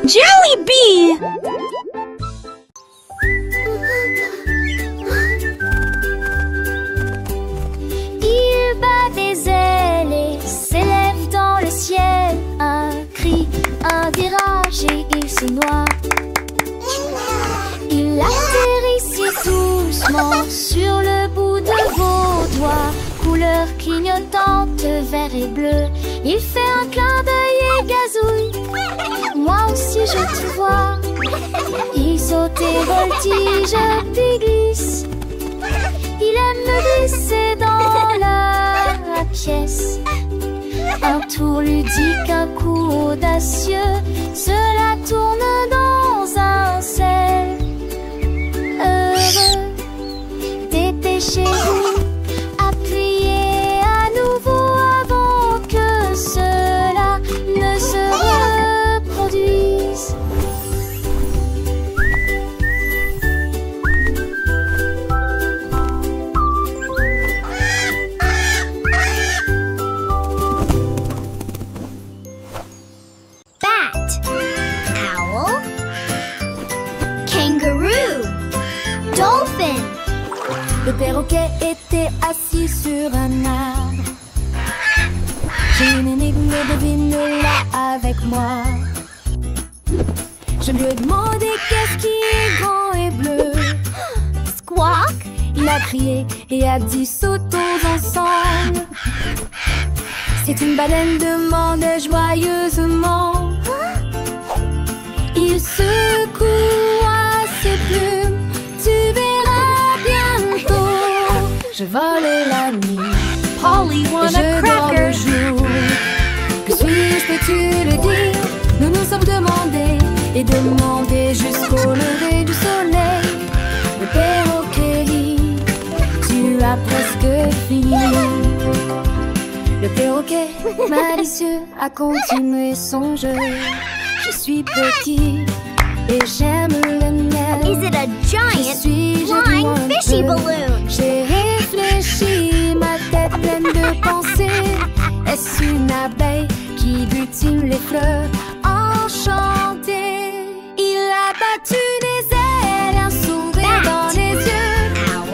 Jollibee! Il bat des ailes et s'élève dans le ciel. Un cri, un virage et il se noie. Il atterrit si doucement sur le bout de vos doigts. Couleur clignotante, vert et bleu. Il fait un clin d'œil et gazouille. Moi aussi je te vois. Il saute et voltige puis glisse. Il aime glisser dans la pièce. Un tour ludique, un coup audacieux. Cela tourne dans un cercle heureux. Dépêchez-vous, appuyez à nouveau avant que cela ne se reproduise. Bat, owl, kangaroo, dolphin. Le perroquet était assis sur un arbre. J'ai une énigme, devine-la avec moi. Je lui ai demandé qu'est-ce qui est grand et bleu. Squawk, Il a crié et a dit sautons ensemble. C'est une baleine, demandait joyeusement. Il secoua ses plumes, tu verras bientôt. Je volais la nuit, Polly et want a je dors le cracker. jour. Que suis-je, peux-tu le dire? Nous nous sommes demandés et demandés jusqu'au lever du soleil. Le perroquet dit, tu as presque fini. Le perroquet malicieux a continué son jeu. Je suis petit et j'aime le miel. is it a giant flying fishy balloon? J'ai réfléchi, ma tête pleine de pensées. Est-ce une abeille qui butine les fleurs enchantées? Il a battu des ailes, un sourire dans les yeux.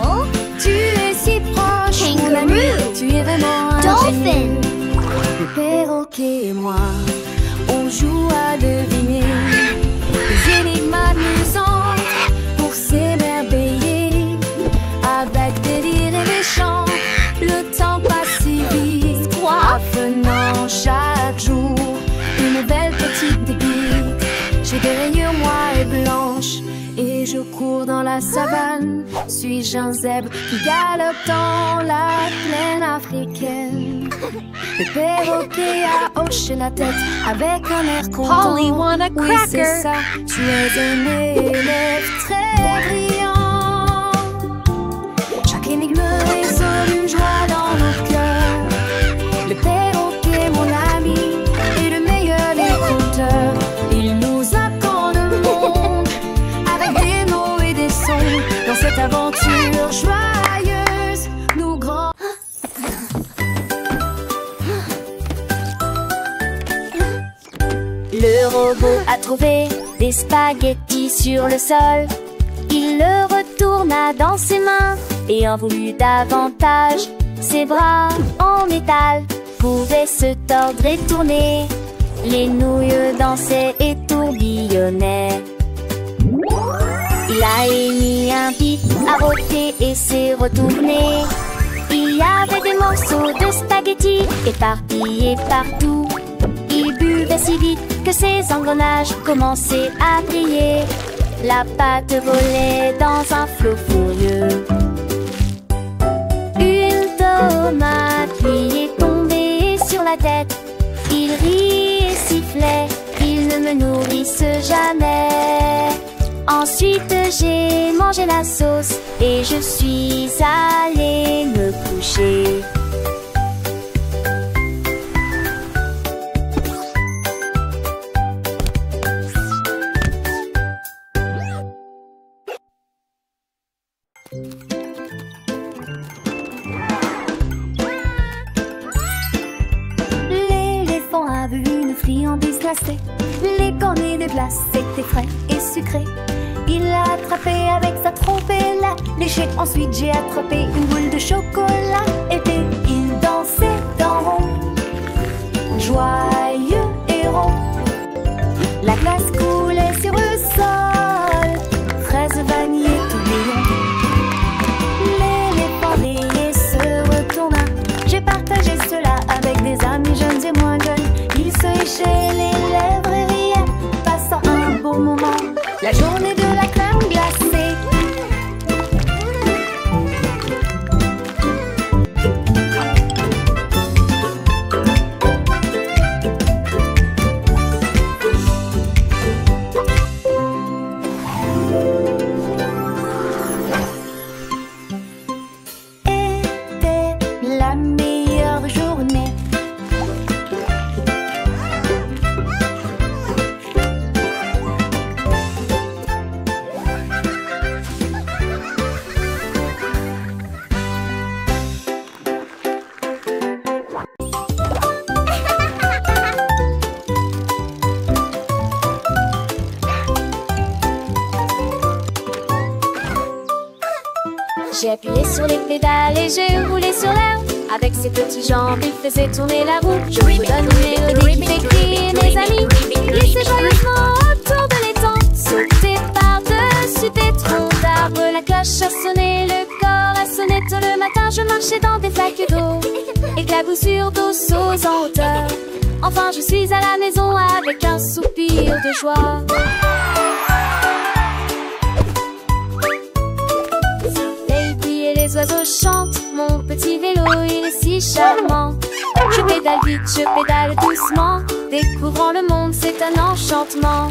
Owl, Tu es si proche, mon Kangaroo, ami, tu es vraiment un dolphin. génie. Le perroquet et moi, on joue à deviner des énigmes amusantes pour s'émerveiller. Avec des rires et des chants, le temps passe si vite. Apprenant chaque jour une nouvelle petite pépite. J'ai des rayures noires et blanches et je cours dans la savane. Suis-je un zèbre qui galope dans la plaine africaine? Le perroquet a hoché la tête avec un air content. Polly want a Oui, c'est cracker. ça, tu es un élève très brillant. Chaque énigme résonne une joie dans nos cœurs. Le perroquet, mon ami, est le meilleur des conteurs. Il nous apprend le monde avec des mots et des sons. Dans cette aventure joyeuse, nous grands. Le robot a trouvé des spaghettis sur le sol. Il le retourna dans ses mains et en voulut davantage. Ses bras en métal pouvaient se tordre et tourner. Les nouilles dansaient et tourbillonnaient. Il a émis un pic, a rôté et s'est retourné. Il y avait des morceaux de spaghettis éparpillés partout. Il buvait si vite que ses engrenages commençaient à briller. La pâte volait dans un flot furieux. Une tomate lui est tombée sur la tête. Il rit et sifflait, il ne me nourrisse jamais. Ensuite j'ai mangé la sauce et je suis allée me coucher. L'éléphant a vu une friandise glacée. Les cornets de glace étaient frais et sucrés. Il l'a attrapé avec sa trompe et l'a léché. Ensuite j'ai attrapé une boule de chocolat. Et puis il dansait en rond, joyeux et rond. La glace coulait sur le sol, fraises, vanille et tourbillon. L'éléphant rayé se retourna. J'ai partagé cela avec des amis jeunes et moins jeunes. Ils se léchaient les lèvres et riaient, passant un beau moment. La journée de la crème glacée. Était la meilleure journée. J'ai appuyé sur les pédales et j'ai roulé sur l'herbe. Avec ses petites jambes, il faisait tourner la roue. Je vous donne une mélodie qui fait crier mes amis. Glissez joyeusement autour de l'étang. Sautez par-dessus des troncs d'arbres. La cloche a sonné, le corps a sonné. Tôt le matin, je marchais dans des flaques d'eau. Éclaboussures d'eau sauce en hauteur. Enfin, je suis à la maison avec un soupir de joie. Les oiseaux chantent, mon petit vélo il est si charmant. Je pédale vite, je pédale doucement. Découvrant le monde, c'est un enchantement.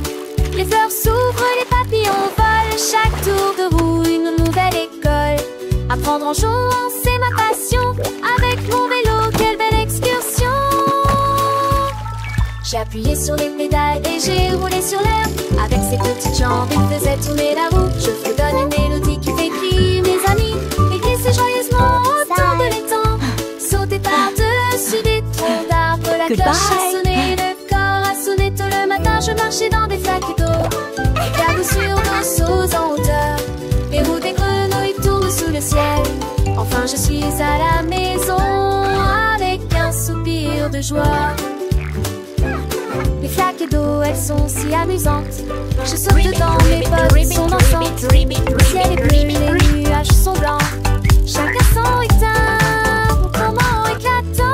Les fleurs s'ouvrent, les papillons volent. Chaque tour de roue, une nouvelle école. Apprendre en jouant, c'est ma passion. Avec mon vélo, quelle belle excursion. J'ai appuyé sur les pédales et j'ai roulé sur l'herbe. Avec ses petites jambes, il faisait tourner la roue. Je vous donne une mélodie qui fait crier mes amis. Glissez joyeusement autour de l'étang. Sautez par-dessus des troncs d'arbres. La cloche a sonné, le corps a sonné. Tôt le matin, je marchais dans des flaques d'eau. Éclaboussures d'eau sauce en hauteur. Les roues des grenouilles tournent sous le ciel. Enfin, je suis à la maison avec un soupir de joie. Les flaques d'eau, elles sont si amusantes. Je saute dedans, mes potes sont dansantes. Le ciel est bleu, les nuages sont blancs. Chacun son éteint, mon comment éclatant.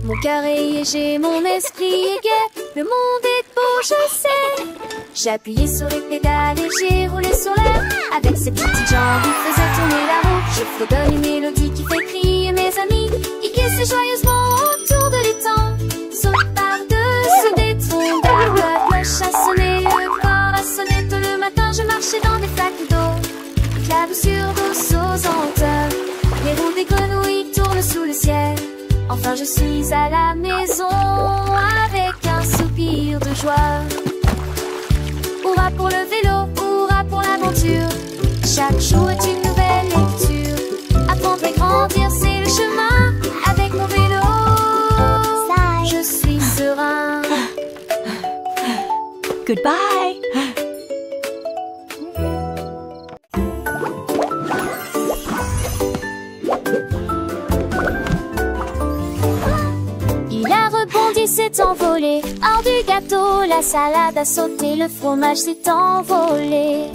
Mon cœur est léger, mon esprit est gai. Le monde est beau, je sais. J'ai appuyé sur les pédales et j'ai roulé sur l'air. Avec ses petites jambes, il faisait tourner la roue. Je fredonne une mélodie qui fait crier mes amis. Il glisse joyeusement autour de l'étang. Saute par-dessus des troncs d'arbres. La cloche a sonné, le corps a sonné. Tôt le matin, je marchais dans des flaques d'eau. Éclaboussures d'eau sauce en hauteur. Les roues des grenouilles tournent sous le ciel. Enfin, je suis à la maison avec un soupir de joie. Hurrah pour le vélo, hurrah pour l'aventure. Chaque jour est une nouvelle lecture. Apprendre et grandir, c'est le chemin. Avec mon vélo, je suis serein. Goodbye. Il a rebondi, s'est envolé. Hors du gâteau, la salade a sauté. Le fromage s'est envolé.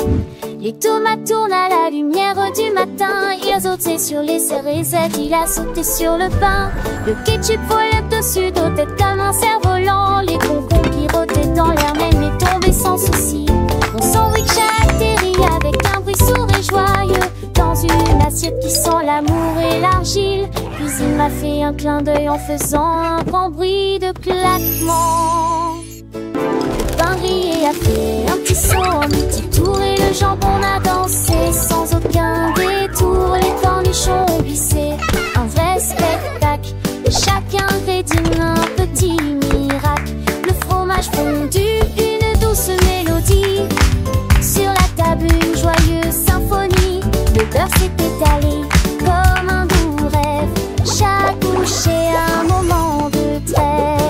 Les tomates tournent à la lumière du matin. Il a sauté sur les cérésettes, il a sauté sur le pain. Le ketchup volait dessus d'eau tête comme un cerf-volant. Les concombres qui rotaient dans l'air même est tombé sans souci. Mon sandwich a atterri avec un bruit sourd et joyeux dans une assiette qui sent l'amour et l'argile. Puis il m'a fait un clin d'œil en faisant un grand bruit de claquement. Le pain grillé a fait un petit saut en multi-tour et le jambon a dansé sans aucun détour. Les cornichons ont glissé, un vrai spectacle. Chaque ingrédient un petit miracle. Le fromage fondu, une douce mélodie. Sur la table une joyeuse symphonie. Le beurre s'est étalé comme un doux rêve. Chaque bouchée un moment de trêve.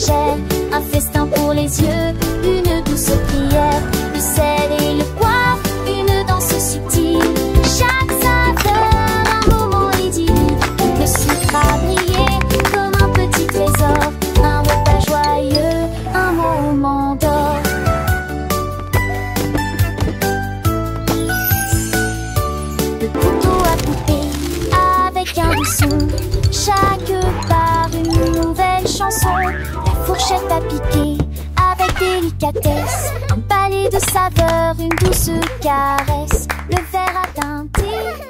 légère, un festin pour les yeux, une douce prière, le sel et le poivre, une danse subtile. Chaque saveur, un moment idyllique, le sucre a brillé comme un petit trésor, un repas joyeux, un moment d'or. Le couteau à couper avec un doux son, chaque part une nouvelle chanson. La fourchette à piquer avec délicatesse, un balai de saveurs, une douce caresse, le verre à teinter.